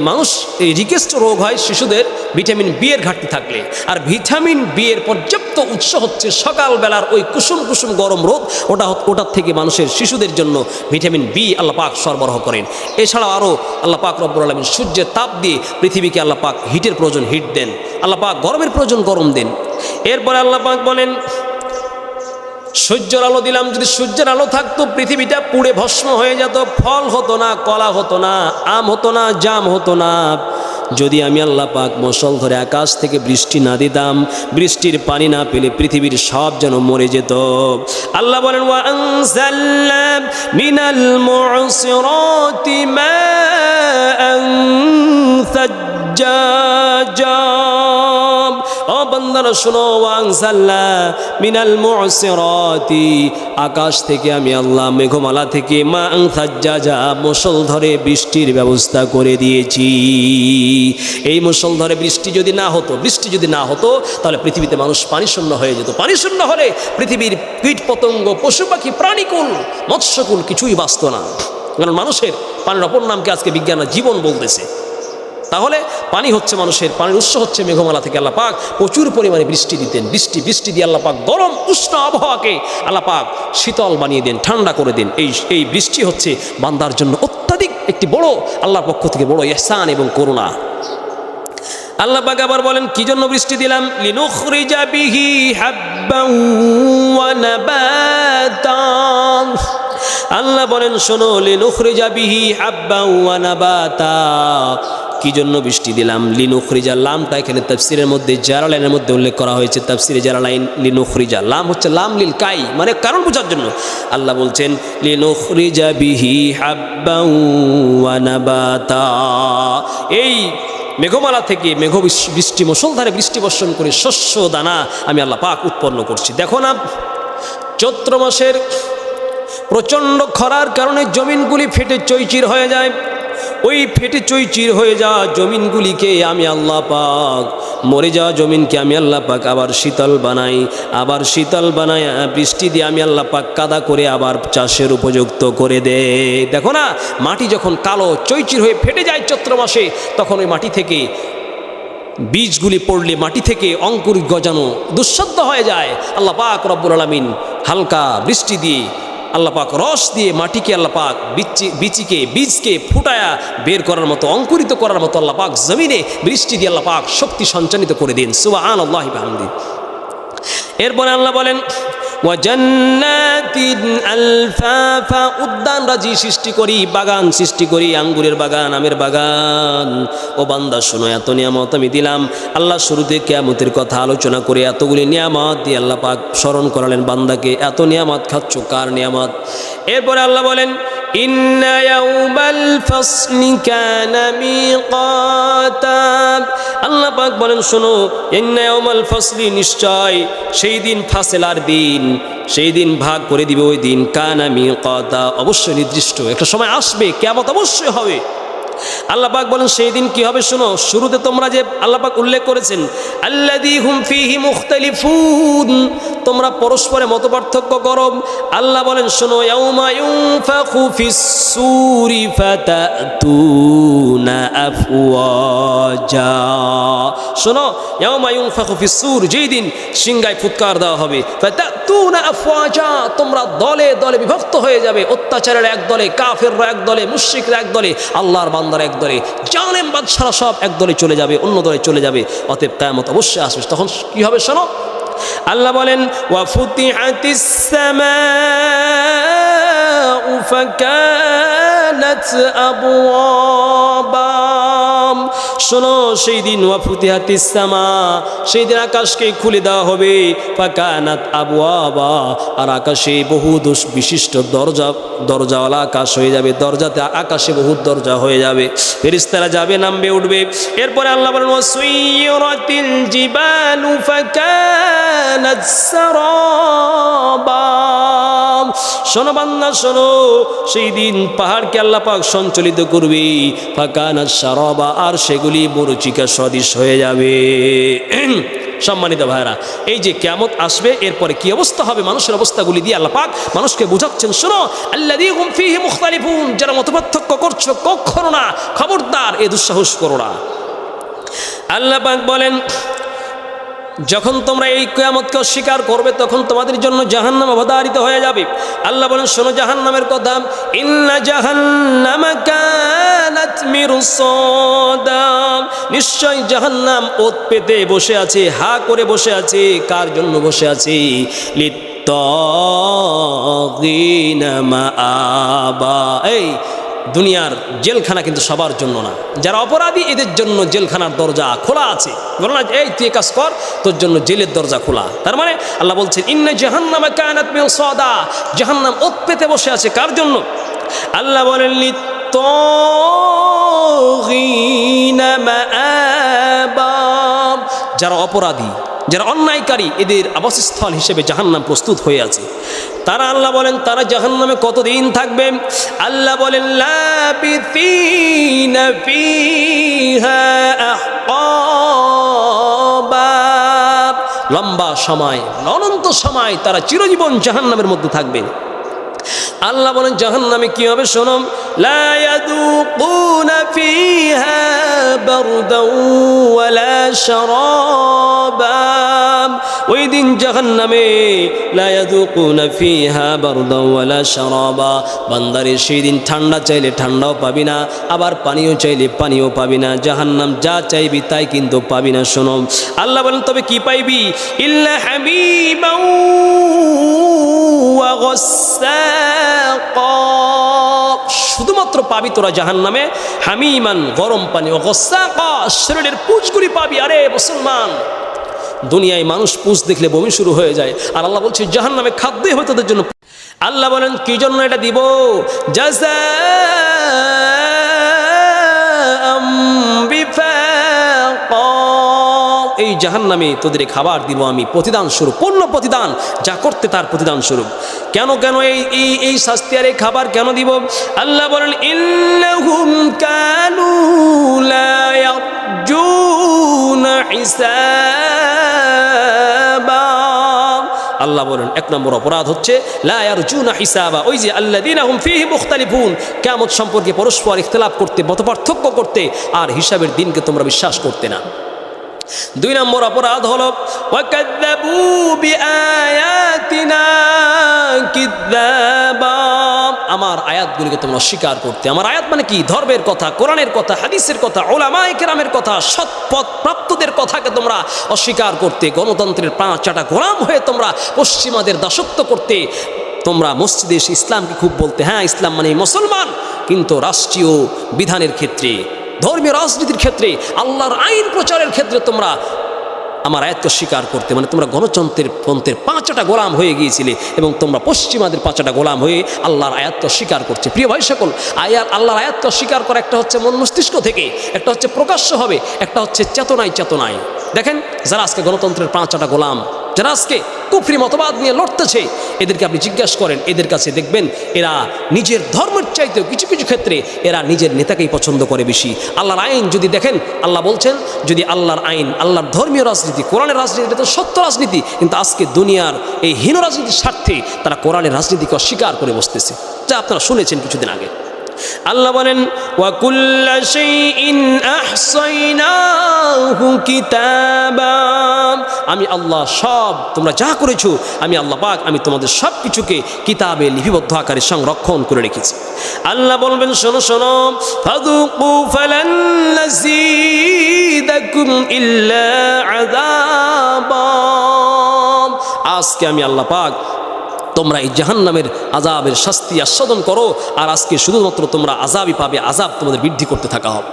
এই রিকেস্ট রোগ হয় শিশুদের ভিটামিন বি এর ঘাটতি থাকলে। আর ভিটামিন বি এর পর্যাপ্ত উৎস হচ্ছে সকালবেলার ওই কুসুম গরম রোদ, ওটার থেকে মানুষের শিশুদের জন্য ভিটামিন বি আল্লাহ পাক সরবরাহ করেন। এছাড়াও আরও আল্লাহ পাক রব্বুল আলামিন সূর্যের তাপ দিয়ে পৃথিবীকে আল্লাহ পাক হিটের প্রয়োজন হিট দেন, আল্লাহ পাক গরমের প্রয়োজন গরম দেন। এরপরে আল্লাহ পাক বলেন সূর্যের আলো দিলাম, যদি সূর্যের আলো থাকতো পৃথিবীটা পুড়ে ভস্ম হয়ে যেত, ফল হতো না, কলা হতো না, আম হতো না, জাম হতো না। যদি আমি আল্লাহ পাক মশল ধরে আকাশ থেকে বৃষ্টি না দিতাম, বৃষ্টির পানি না পেলে পৃথিবীর সব যেন মরে যেত। আল্লাহ বলেন ওয়া আনজালনা মিনাল মু'সিরাতি মাআন সাজ্জাজা। ও বান্দারা শোনো, ওয়া আনজালনা মিনাল মু'সিরাতি, আকাশ থেকে আমি আল্লাহ মেঘমালা থেকে মাআন সাজ্জাজা, মুষলধারে বৃষ্টির ব্যবস্থা করে দিয়েছি। এই মুষলধারে বৃষ্টি যদি না হতো তাহলে পৃথিবীতে মানুষ পানিশূন্য হয়ে যেত। পানিশূন্য হলে পৃথিবীর কীট পতঙ্গ পশু পাখি প্রাণীকুল মৎস্যকুল কিছুই বাঁচত না। কারণ মানুষের পানির অপর নামকে আজকে বিজ্ঞান জীবন বলতেছে। তাহলে পানি হচ্ছে মানুষের, পানির উৎস হচ্ছে মেঘমালা থেকে আল্লাহ পাক প্রচুর পরিমাণে বৃষ্টি দিতেন। বৃষ্টি দিয়ে আল্লাহ পাক গরম উষ্ণ আবহাওয়াকে আল্লাহ পাক শীতল বানিয়ে দেন, ঠান্ডা করে দেন। এই বৃষ্টি হচ্ছে বান্দার জন্য অত্যাধিক একটি বড় আল্লাহর পক্ষ থেকে বড় ইহসান এবং করুণা। আল্লাহ পাক আবার বলেন কি জন্য বৃষ্টি দিলাম? লিনুখরিজা বিহি হাব্বান ওয়া নাবাতান। আল্লাহ বলেন শোনো, লিনুখরিজা বিহি হাব্বান ওয়া নাবাতা, কি জন্য বৃষ্টি দিলাম? লিনুখরিজা, লামটা এখানে তাফসিরের মধ্যে জালালাইনের মধ্যে উল্লেখ করা হয়েছে। তাফসিরে জালালাইন লিনুখরিজা, লাম হচ্ছে লাম লিল কাই, মানে কারণ বোঝার জন্য। আল্লাহ বলছেন লিনুখরিজা বিহি হাব্বান ওয়া নাবাতা, এই মেঘমালা থেকে বৃষ্টি মুষলধারে বৃষ্টি বর্ষণ করে শস্য দানা আমি আল্লাহ পাক উৎপন্ন করছি। দেখো না, চৈত্র মাসের প্রচণ্ড খরার কারণে জমিনগুলি ফেটে চৈচির হয়ে যায়। ওই ফেটে চৈচির হয়ে যাওয়া জমিনগুলিকে আমি আল্লাহ পাক, মরে যাওয়া জমিনকে আমি আল্লাহ পাক আবার শীতল বানাই বৃষ্টি দিয়ে আমি আল্লাহ পাক কাদা করে আবার চাষের উপযুক্ত করে দেয়। দেখো না, মাটি যখন কালো চৈচির হয়ে ফেটে যায় চৈত্র মাসে, তখন ওই মাটি থেকে বীজগুলি পড়লে মাটি থেকে অঙ্কুর গজানো দুঃসাধ্য হয়ে যায়। আল্লাহ পাক রব্বুল আলামিন হালকা বৃষ্টি দিয়ে আল্লাহ পাক রস দিয়ে মাটিকে আল্লাহ পাক বীজকে ফুটায়া বের করার মতো, অঙ্কুরিত করার মতো আল্লাহ পাক জমিনে বৃষ্টি দিয়ে আল্লাহ পাক শক্তি সঞ্চালিত করে দিন। সুবহানাল্লাহি ওয়া বিহামদিহি। এরপরে আল্লাহ বলেন ওয়া জান্নাতিন আলফাফা, উদ্যান রাজি সৃষ্টি করি, বাগান সৃষ্টি করি, আঙ্গুরের বাগান, আমের বাগান। ও বান্দা শোনো, এত নিয়ামত আমি দিলাম। আল্লাহ শুরুতে কিয়ামতের কথা আলোচনা করে এতগুলি নিয়ামত দিয়ে আল্লাহ পাক স্মরণ করালেন বান্দাকে, এত নিয়ামত খাচ্ছ, কার নিয়ামত? এরপরে আল্লাহ বলেন ইন্না ইয়াউমাল ফাসলি কানা মিকাতা। আল্লাহ পাক বলেন শোনো, ইন্না ইয়াউমাল ফাসলি, নিশ্চয় সেই দিন ফাসেলার দিন, সেই দিন ভাগ করে দিবে ওই দিন, কানা মিকাতা, অবশ্যই নির্দিষ্ট একটা সময় আসবে, কিয়ামত অবশ্যই হবে। আল্লাহ পাক বলেন সেই দিন কি হবে শোনো। শুরুতে তোমরা যে আল্লাহ পাক উল্লেখ করেছেন আল্লাযী হুম ফীহি মুখতালিফুন, তোমরা পরস্পরে মতপার্থক্য করো। আল্লাহ বলেন শোনো ইয়াউমা ইউনফাখু ফিস-সূরি ফাতাতুনা আফওয়াজা। শোনো, ইয়াউমা ইউনফাখু ফিস-সূর, যেই দিন সিংহায় ফুৎকার দেওয়া হবে, ফাতাতুনা আফওয়াজা, তোমরা দলে দলে বিভক্ত হয়ে যাবে। অত্যাচারের এক দলে, কাফেররা এক দলে, মুশরিকরা এক দলে, আল্লাহর বান্দারা এক দলে, জালেম বাদশারা সব এক দলে চলে যাবে, অন্য দলে চলে যাবে। অতএব কিয়ামত অবশ্যই আসবে। তখন কি হবে শোনো, আল্লাহ বলেন ওয়া ফুতিহাতিস সামাউ ফাকানাত আবওয়াবা। শোনো সেই দিন ওয়া ফুতিহাতিস সামা, সেই দিন আকাশকে খুলে দেওয়া হবে, ফাকানাত আবওয়াবা, আর আকাশে বহু বিশিষ্ট দরজাওয়ালা আকাশ হয়ে যাবে, দরজাতে আকাশে বহু দরজা হয়ে যাবে, ফেরেশতারা যাবে, নামবে, উঠবে। এরপরে আল্লাহ বলেন ওয়া সুইরাতিল জিবালু ফাকানাত সারাবা। শোনো বান্দা শোনো, সেই দিন পাহাড়কে আল্লাহ পাক সঞ্চালিত করবে, ফাকানাত সারাবা, আর সেগুলি মরুচিকা সদৃশ হয়ে যাবে। সম্মানিত ভাইরা, এই যে কিয়ামত আসবে, এরপরে কি অবস্থা হবে, মানুষের অবস্থাগুলি দিয়ে আল্লাহ পাক মানুষকে বোঝাচ্ছেন। শোনো আল্লাযী হুম ফীহি মুখতালিফুন, যারা মতপার্থক্য করছো, কখনো না, খবরদার এ দুঃসাহস করো না। আল্লাহ পাক বলেন যখন তোমরা এই কিয়ামতকে অস্বীকার করবে, তখন তোমাদের জন্য জাহান্নাম অবধারিত হয়ে যাবে। আল্লাহ বলেন শোনো জাহান্নামের কথা, ইন্না জাহান্নামা কানাত মিরসাদা, নিশ্চয় জাহান্নাম ওত পেতে বসে আছে, হা করে বসে আছে। কার জন্য বসে আছে? লিত্তাগিনা মাআবা। এই দুনিয়ার জেলখানা কিন্তু সবার জন্য না, যারা অপরাধী এদের জন্য জেলখানার দরজা খোলা আছে। বলো না এই তুই কাজ কর, তোর জন্য জেলের দরজা খোলা। তার মানে আল্লাহ বলছেন ইন্না জাহান্নামা কানাত মিরসাদা, জাহান্নাম ওত পেতে বসে আছে। কার জন্য? আল্লাহ বলেন লিত্তাগিনা মাআবা, যারা অপরাধী, যারা অন্যায়কারী, এদের আবাসস্থল হিসেবে জাহান্নাম প্রস্তুত হয়ে আছে। তারা আল্লাহ বলেন তারা জাহান্নামে কতদিন থাকবে? আল্লাহ বলেন লাবিথিনা ফীহা আহকাবা, লম্বা সময়, অনন্ত সময় তারা চিরজীবন জাহান্নামের মধ্যে থাকবে। আল্লাহ বলেন জাহান্নামে কি হবে শোনো, লা ইয়াযুকুনা ফীহা বারদাও ওয়ালা শারাবা, ওই দিন জাহান্নামে লা ইয়াযুকুনা ফীহা বারদাও ওয়ালা শারাবা, বান্দারে সেই দিন ঠান্ডা চাইলে ঠান্ডাও পাবি না, আবার পানিও চাইলে পানিও পাবি না। জাহান্নাম যা চাইবি তাই কিন্তু পাবি না। শোনো আল্লাহ বলেন তবে কি পাইবি? ইল্লা হাবিবাও ওয়া গাসসাকা, শুধুমাত্র পাবি তোরা জাহান্নামে হামিমান, গরম পানি, ও গাসসাকা, শরীরের পুঁজগুলি পাবি। আরে মুসলমান, দুনিয়ায় মানুষ পুঁজ দেখলে বমি শুরু হয়ে যায়, আর আল্লাহ বলছে জাহান্নামে খাদ্যই হবে তাদের জন্য। আল্লাহ বলেন কি জন্য এটা দিব? জাযাআম বিফাকা, এই জাহান্নামে তোদের খাবার দিব আমি প্রতিদান স্বরূপ, পূর্ণ প্রতিদান, যা করতে তার প্রতিদান স্বরূপ। কেন কেন এই শাস্তি আর এই খাবার কেন দিব? আল্লাহ বলেন ইন্নাহুম কানু লা ইয়ারজুনা হিসাবা। আল্লাহ বলেন এক নম্বর অপরাধ হচ্ছে লা ইয়ারজুনা হিসাবা, ওই যে আল্লাযীনা হুম ফীহি মুখতালিফুন, কিয়ামত সম্পর্কে পরস্পর ইখতিলাফ করতে, মতপার্থক্য করতে, আর হিসাবের দিনকে তোমরা বিশ্বাস করতে না। দুই নম্বর অপরাধ হলো ওয়াকাযযাবু বিআয়াতিনা কিযাবা, আমার আয়াতগুলিকে তোমরা অস্বীকার করতে। আমার আয়াত মানে কি? ধর্মের কথা, কোরআনের কথা, হাদিসের কথা, উলামায়ে কেরামের কথা, সৎপথ প্রাপ্তদের কথাকে তোমরা অস্বীকার করতে। গণতন্ত্রের পাঁচাটা গোলাম হয়ে তোমরা পশ্চিমাদের দাসত্ব করতে। তোমরা মসজিদে এসে ইসলামকে খুব বলতে, হ্যাঁ ইসলাম মানে মুসলমান, কিন্তু রাষ্ট্রীয় বিধানের ক্ষেত্রে, ধর্মীয় রাজনীতির ক্ষেত্রে, আল্লাহর আইন প্রচারের ক্ষেত্রে তোমরা আমার আয়াতকে স্বীকার করতে। মানে তোমরা গণতন্ত্রের পন্থের পাঁচটা গোলাম হয়ে গিয়েছিলে এবং তোমরা পশ্চিমাদের পাঁচটা গোলাম হয়ে আল্লাহর আয়াতকে স্বীকার করছে। প্রিয় ভাই সকল, আল্লাহর আয়াতকে স্বীকার করা একটা হচ্ছে মন মস্তিষ্ক থেকে, একটা হচ্ছে প্রকাশ্য হবে, একটা হচ্ছে চেতনায় চেতনায়। দেখেন যারা আজকে গণতন্ত্রের পাঁচটা গোলাম, যারা আজকে কুফরি মতবাদ নিয়ে লড়তেছে, এদেরকে আপনি জিজ্ঞাসা করেন, এদের কাছে দেখবেন এরা নিজের ধর্মের চাইতেও কিছু কিছু ক্ষেত্রে এরা নিজের নেতাকেই পছন্দ করে বেশি। আল্লাহর আইন যদি দেখেন, আল্লাহ বলছেন যদি আল্লাহর আইন, আল্লাহর ধর্মীয় রাজনীতি, কোরআনের রাজনীতি, এটা তো সত্য রাজনীতি, কিন্তু আজকে দুনিয়ার এই হীন রাজনীতির স্বার্থে তারা কোরআনের রাজনীতিকে অস্বীকার করে বসতেছে, যা আপনারা শুনেছেন কিছুদিন আগে। আল্লাহ বলেন ওয়া কুল্লা শাইইন আহসাইনাহু কিতাবা, আমি আল্লাহ সব তোমরা যা করেছো, আমি আল্লাহ পাক আমি তোমাদের সব কিছুকে কিতাবে লিপিবদ্ধ আকারে সংরক্ষণ করে রেখেছি। আল্লাহ বলবেন শোনো শোনো, ফাযুকু ফালান নাযীদাকুম ইল্লা আযাবা, আজকে আমি আল্লাহ পাক তোমরা এই জাহান্নামের আযাবের শাস্তি আস্বাদন করো, আর আজকে শুধুমাত্র তোমরা আযাবই পাবে, আযাব তোমাদের বৃদ্ধি করতে থাকা হবে।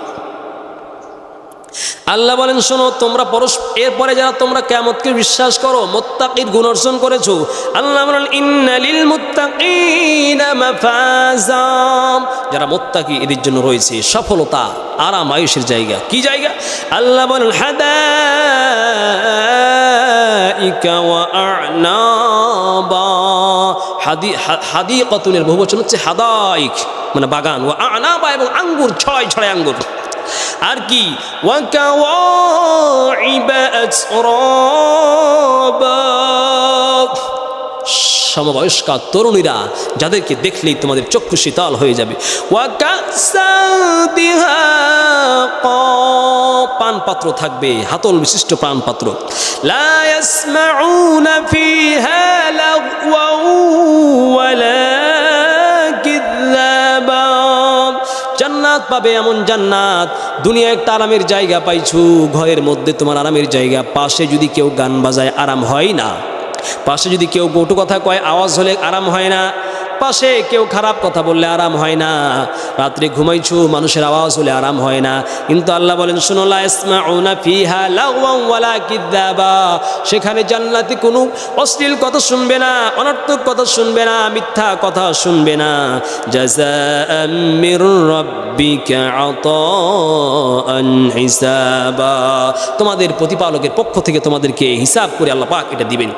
আল্লাহ বলেন শোনো, তোমরা এরপরে যারা তোমরা কিয়ামতকে বিশ্বাস করো, মুত্তাকির গুণ অর্জন করেছো, আল্লাহ বলেন ইন্নালিল মুত্তাকিনা মাফাজা, যারা মুত্তাকি এদের জন্য রয়েছে সফলতা, আরাম, আয়েশের জায়গা। কি জায়গা? আল্লাহ বলেন হাদাইকা ওয়া আ'নাবা, হাদিকাতুনের বহুবচন হচ্ছে হাদাইক, মানে বাগান, ওয়া আ'নাবা এবং আঙ্গুর, ছড়াই ছড়াই আঙ্গুর। আর কি? ওয়া কাওয়াইবা আতরাবা, সমবয়স্কা তরুণীরা যাদেরকে দেখলেই তোমাদের চক্ষু শীতল হয়ে যাবে। ওয়া কাসান দিহাকা, পানপাত্র থাকবে, হাতল বিশিষ্ট পানপাত্র। লা ইয়াসমাউনা ফিহা লাগওয়া ওয়ালা কিযাবা, জান্নাত পাবে, এমন জান্নাত। দুনিয়া একটা আরামের জায়গা পাইছো, ঘরের মধ্যে তোমার আরামের জায়গা, পাশে যদি কেউ গান বাজায় আরাম হয় না, পাশে যদি কেউ কটু কথা কয় আওয়াজ হলে আরাম হয় না, পাশে কেউ খারাপ কথা বললে আরাম হয় না, রাত্রে ঘুমাইছো মানুষের আওয়াজ হলে আরাম হয় না। কিন্তু আল্লাহ বলেন শোনো, লা ইয়াসমাউনা ফিহা লাগওয়া ওয়ালা কিযাবা, সেখানে জান্নাতে কোনো অশ্লীল কথা শুনবে না, অনর্থক কথা শুনবে না, মিথ্যা কথা শুনবে না। জাযাআম মির রাব্বিকা আতাআন হিসাবা, তোমাদের প্রতিপালকের পক্ষ থেকে তোমাদেরকে হিসাব করে আল্লাহ পাক এটা দিবেন।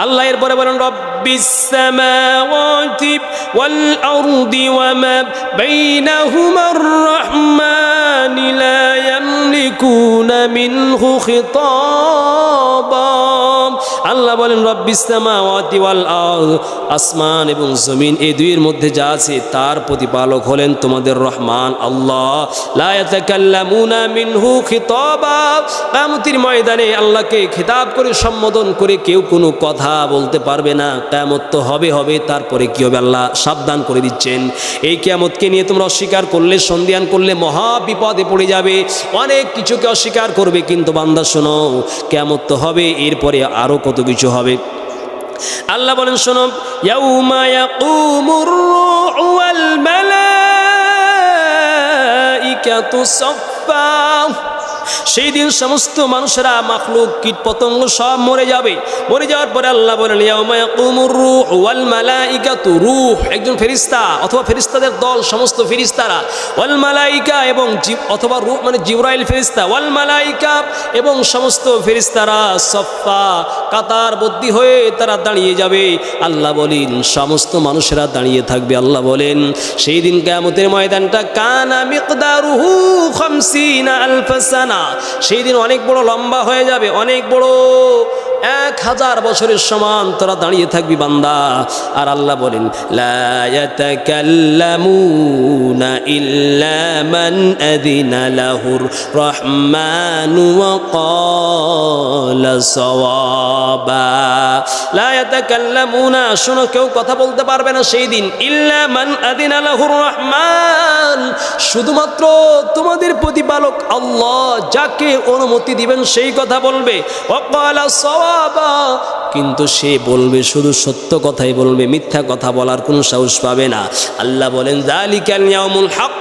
আল্লাহ এরপরে বলেন রব্বিস সামাওয়াতি ওয়াল আরদি ওয়া মা বাইনাহুমার রাহমানি লা ইয়ামলিকুনা মিনহু খিতাবা, আল্লাহ বলেন রব্বিস সামাওয়াতি ওয়াল আরদ, আসমান এবং জমিন এই দুইয়ের মধ্যে যা আছে তার প্রতিপালক হলেন তোমাদের রহমান আল্লাহ। লা ইয়াতাকাল্লামুনা মিনহু খিতাবা, কিয়ামতের ময়দানে আল্লাহকে খিতাব করে সম্বোধন করে কেউ কোনো কথা বলতে পারবে না। কিয়ামত তো হবে হবে, তারপরে কি হবে আল্লাহ সাবধান করে দিচ্ছেন। এই কিয়ামতকে নিয়ে তোমরা অস্বীকার করলে, সন্দেহান করলে মহা বিপদে পড়ে যাবে, অনেক কিছুকে অস্বীকার করবে। কিন্তু বান্দা শোনো, কিয়ামত তো হবে, এরপরে আরো কত কিছু হবে। আল্লাহ বলেন শোনো, ইয়াউমা ইয়াকুমুর রূহু ওয়াল মালাইকাতু সাফফা, সেই দিন সমস্ত মানুষেরা, মাখলুক, কীট পতঙ্গ সব মরে যাবে। মরে যাওয়ার পরে আল্লাহ বলেন ইয়াউমা ইয়াকুমুর রূহু ওয়াল মালাইকাতু, রূহ একজন ফেরেশতা অথবা ফেরেশতাদের দল, সমস্ত ফেরেশতারা, ওয়াল মালাইকা এবং অথবা রূহ মানে জিবরাইল ফেরেশতা, ওয়াল মালাইকা এবং সমস্ত ফেরেশতারা সফা, কাতারবদ্ধ হয়ে তারা দাঁড়িয়ে যাবে। আল্লাহ বলেন সমস্ত মানুষেরা দাঁড়িয়ে থাকবে। আল্লাহ বলেন সেই দিন কিয়ামতের ময়দানটা কানা মিকদারুহু 50 আলফ সানা, সেই দিন অনেক বড় লম্বা হয়ে যাবে, অনেক বড় 1000 বছরের সমান তোরা দাঁড়িয়ে থাকবি বান্দা। আর আল্লাহ বলেন লা ইয়াতাকাল্লামুনা ইল্লা মান আযিনা লাহুর রহমানু ওয়া ক্বালা সাওয়াবা। লা ইয়াতাকাল্লামুনা, শোনো, কেউ কথা বলতে পারবে না সেই দিন, ইল্লা মান আযিনা লাহুর রহমান, শুধুমাত্র তোমাদের প্রতিপালক আল্লাহ যাকে অনুমতি দিবেন সেই কথা বলবে। ওয়া ক্বালা সাওয়াবা, কিন্তু সে বলবে শুধু সত্য কথাই বলবে, মিথ্যা কথা বলার কোনো সাহস পাবে না। আল্লাহ বলেন যালিকাল ইয়াউমুল হক,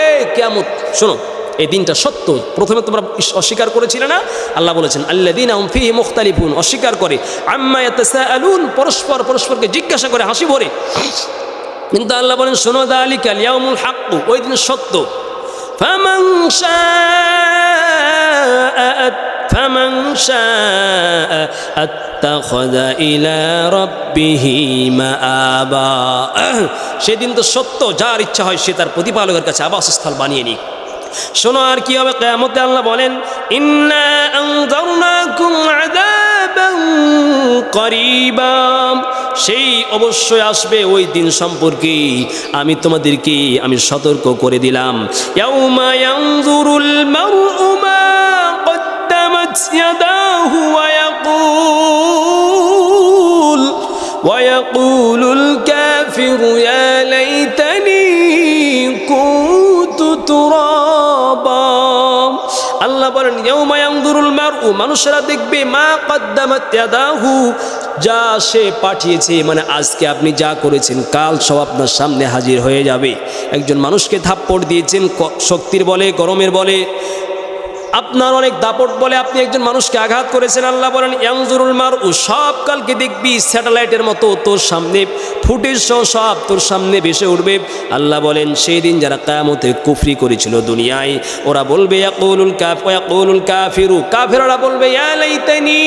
এই কিয়ামত, শোনো, এই দিনটা সত্য। প্রথমে তোমরা অস্বীকার করেছিলে না, আল্লাহ বলেছেন আল্লাযীনা হুম ফীহি মুখতালিফুন, অস্বীকার করে, আম্মা ইয়াতাসাআলুন, পরস্পরকে জিজ্ঞাসা করে হাসি ভরে। কিন্তু আল্লাহ বলেন শোনো, যালিকাল ইয়াউমুল হক, ওই দিন সত্য। ফামান শাআ আত্তাখাযা ইলা রাব্বিহি মাআবা, সেদিন তো সত্য, যার ইচ্ছা হয় সে তার প্রতিপালকের কাছে আবাসস্থল বানিয়ে নিক। শোনো, আর কি হবে কিয়ামতে? আল্লাহ বলেন ইন্না আনযারনাকুম আযাবান করিবা, সেই অবশ্যই আসবে ওই দিন সম্পর্কে আমি তোমাদেরকে সতর্ক করে দিলাম। ইয়াউমা ইয়ানজুরুল মারউ মা কদ্দামাত ইয়াদাহু ওয়া ইয়াকুলুল কাফিরু ইয়া লাইতানি কুনতু তুরাবা। আল্লাহ বলেন ইয়াউমা ইয়ানজুরুল মারউ, মানুষেরা দেখবে মা কদ্দামাত ইয়াদাহু, যা সে পাঠিয়েছে, মানে আজকে আপনি যা করেছেন কাল সব আপনার সামনে হাজির হয়ে যাবে। একজন মানুষকে থাপ্পড় দিয়েছেন শক্তির বলে, গরমের বলে, আপনার অনেক দাপট বলে আপনি একজন মানুষকে আঘাত করেছেন। আল্লাহ বলেন ইয়ানজুরুল মারউ, সব কালকে দেখবি স্যাটেলাইটের মতো তোর সামনে ফুটেজ সব তোর সামনে ভেসে উঠবে। আল্লাহ বলেন সেই দিন যারা কিয়ামতে কুফরি করেছিল দুনিয়ায়, ওরা বলবে ইয়াকুলুল কাফিরু, কাফেররা বলবে ইয়া লাইতানি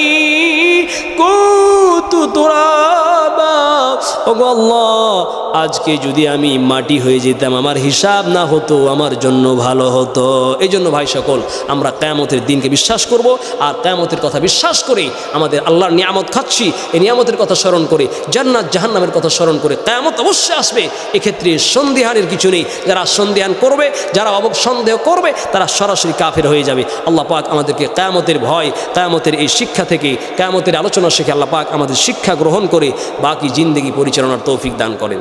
কুনতু তুরাবা, ওগো আল্লাহ, আজকে যদি আমি মাটি হয়ে যেতাম, আমার হিসাব না হতো, আমার জন্য ভালো হতো। এই জন্য ভাই সকল, আমরা কিয়ামতের দিনকে বিশ্বাস করব, আর কিয়ামতের কথা বিশ্বাস করে আমাদের আল্লাহর নিয়ামত খাচ্ছি, এই নিয়ামতের কথা স্মরণ করে, জান্নাত জাহান্নামের কথা স্মরণ করে কিয়ামত অবশ্যই আসবে। এক্ষেত্রে সন্দেহানের কিছু নেই। যারা সন্দেহান করবে, যারা সন্দেহ করবে, তারা সরাসরি কাফের হয়ে যাবে। আল্লাহ পাক আমাদেরকে কিয়ামতের ভয়, কিয়ামতের এই শিক্ষা থেকে, কিয়ামতের আলোচনা শিখে আল্লাহ পাক আমাদের শিক্ষা গ্রহণ করে বাকি জিন্দেগি পরিচালনার তৌফিক দান করেন।